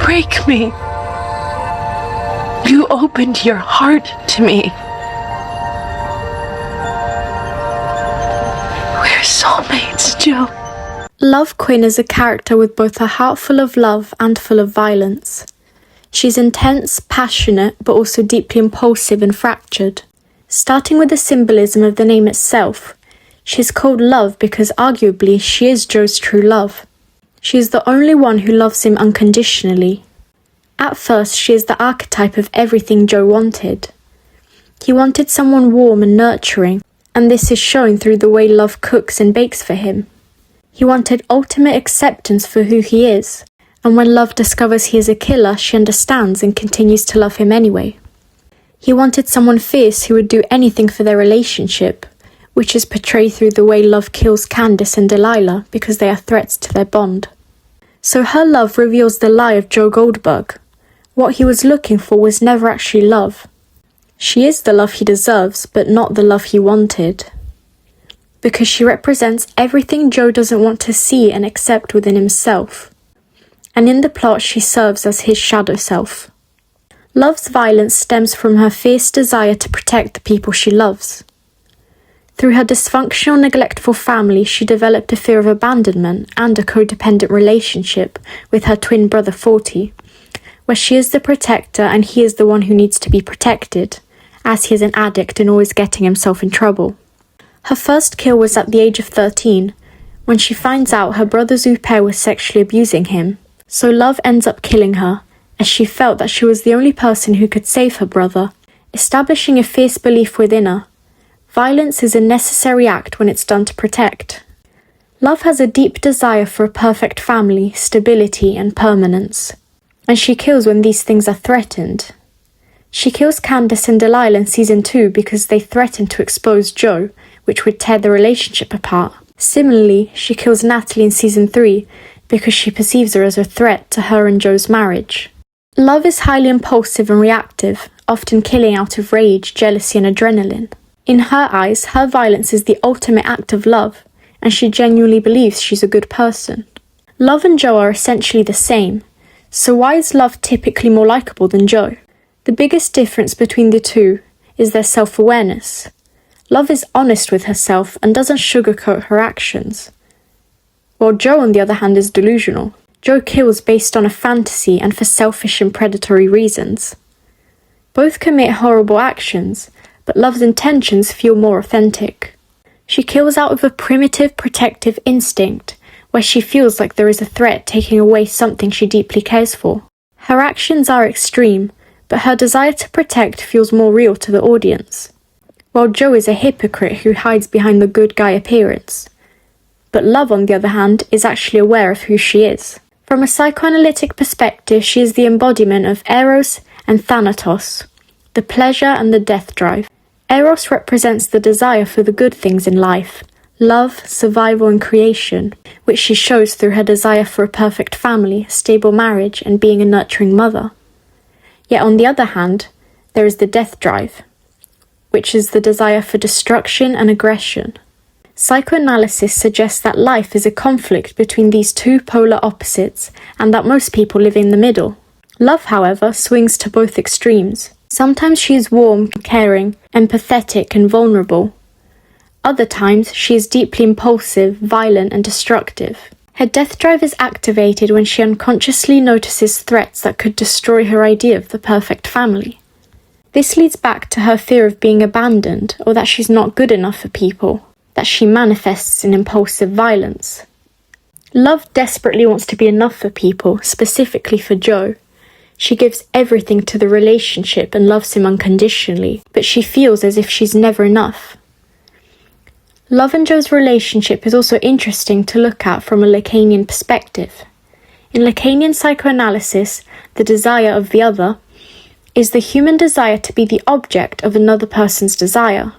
break me. You opened your heart to me. We're soulmates, Joe. Love Quinn is a character with both a heart full of love and full of violence. She's intense, passionate, but also deeply impulsive and fractured. Starting with the symbolism of the name itself, she's called Love because arguably she is Joe's true love. She is the only one who loves him unconditionally. At first, she is the archetype of everything Joe wanted. He wanted someone warm and nurturing, and this is shown through the way Love cooks and bakes for him. He wanted ultimate acceptance for who he is, and when Love discovers he is a killer, she understands and continues to love him anyway. He wanted someone fierce who would do anything for their relationship, which is portrayed through the way Love kills Candace and Delilah because they are threats to their bond. So her love reveals the lie of Joe Goldberg. What he was looking for was never actually love. She is the love he deserves, but not the love he wanted. Because she represents everything Joe doesn't want to see and accept within himself. And in the plot she serves as his shadow self. Love's violence stems from her fierce desire to protect the people she loves. Through her dysfunctional, neglectful family, she developed a fear of abandonment and a codependent relationship with her twin brother 40, where she is the protector and he is the one who needs to be protected, as he is an addict and always getting himself in trouble. Her first kill was at the age of 13, when she finds out her brother's au pair was sexually abusing him. So Love ends up killing her, as she felt that she was the only person who could save her brother, establishing a fierce belief within her. Violence is a necessary act when it's done to protect. Love has a deep desire for a perfect family, stability, and permanence. And she kills when these things are threatened. She kills Candace and Delilah in season 2 because they threatened to expose Joe, which would tear the relationship apart. Similarly, she kills Natalie in season 3 because she perceives her as a threat to her and Joe's marriage. Love is highly impulsive and reactive, often killing out of rage, jealousy, and adrenaline. In her eyes, her violence is the ultimate act of love, and she genuinely believes she's a good person. Love and Joe are essentially the same, so why is Love typically more likable than Joe? The biggest difference between the two is their self-awareness. Love is honest with herself and doesn't sugarcoat her actions, while Joe, on the other hand, is delusional. Joe kills based on a fantasy and for selfish and predatory reasons. Both commit horrible actions, but Love's intentions feel more authentic. She kills out of a primitive protective instinct, where she feels like there is a threat taking away something she deeply cares for. Her actions are extreme, but her desire to protect feels more real to the audience. While Joe is a hypocrite who hides behind the good guy appearance. But Love, on the other hand, is actually aware of who she is. From a psychoanalytic perspective, she is the embodiment of Eros and Thanatos, the pleasure and the death drive. Eros represents the desire for the good things in life, love, survival, and creation, which she shows through her desire for a perfect family, stable marriage, and being a nurturing mother. Yet on the other hand, there is the death drive, which is the desire for destruction and aggression. Psychoanalysis suggests that life is a conflict between these two polar opposites and that most people live in the middle. Love, however, swings to both extremes. Sometimes she is warm, caring, empathetic, and vulnerable. Other times, she is deeply impulsive, violent, and destructive. Her death drive is activated when she unconsciously notices threats that could destroy her idea of the perfect family. This leads back to her fear of being abandoned or that she's not good enough for people, that she manifests in impulsive violence. Love desperately wants to be enough for people, specifically for Joe. She gives everything to the relationship and loves him unconditionally, but she feels as if she's never enough. Love and Joe's relationship is also interesting to look at from a Lacanian perspective. In Lacanian psychoanalysis, the desire of the other is the human desire to be the object of another person's desire.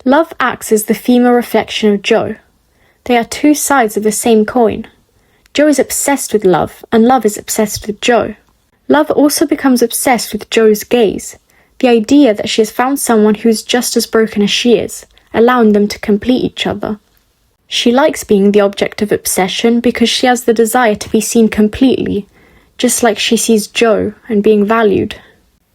Love acts as the female reflection of Joe. They are two sides of the same coin. Joe is obsessed with Love, and Love is obsessed with Joe. Love also becomes obsessed with Joe's gaze, the idea that she has found someone who is just as broken as she is, allowing them to complete each other. She likes being the object of obsession because she has the desire to be seen completely, just like she sees Joe and being valued.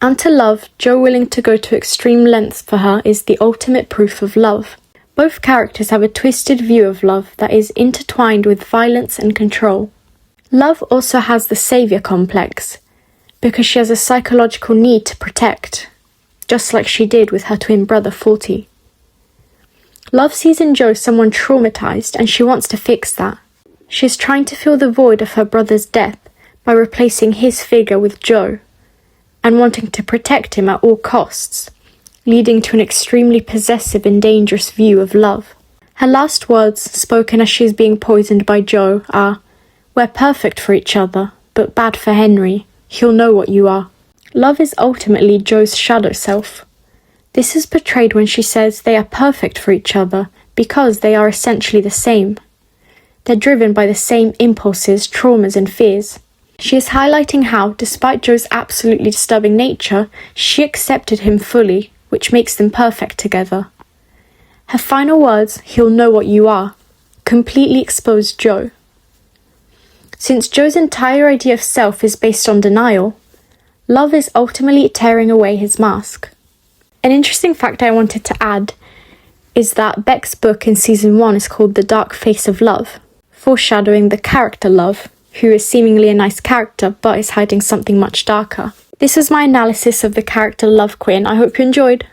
And to Love, Joe willing to go to extreme lengths for her is the ultimate proof of love. Both characters have a twisted view of love that is intertwined with violence and control. Love also has the savior complex, because she has a psychological need to protect, just like she did with her twin brother 40. Love sees in Joe someone traumatized and she wants to fix that. She is trying to fill the void of her brother's death by replacing his figure with Joe, and wanting to protect him at all costs, leading to an extremely possessive and dangerous view of love. Her last words, spoken as she is being poisoned by Joe, are, "We're perfect for each other, but bad for Henry. He'll know what you are." Love is ultimately Joe's shadow self. This is portrayed when she says they are perfect for each other because they are essentially the same. They're driven by the same impulses, traumas and fears. She is highlighting how, despite Joe's absolutely disturbing nature, she accepted him fully, which makes them perfect together. Her final words, "He'll know what you are," completely exposed Joe. Since Joe's entire idea of self is based on denial, Love is ultimately tearing away his mask. An interesting fact I wanted to add is that Beck's book in season 1 is called The Dark Face of Love, foreshadowing the character Love, who is seemingly a nice character but is hiding something much darker. This was my analysis of the character Love Quinn. I hope you enjoyed.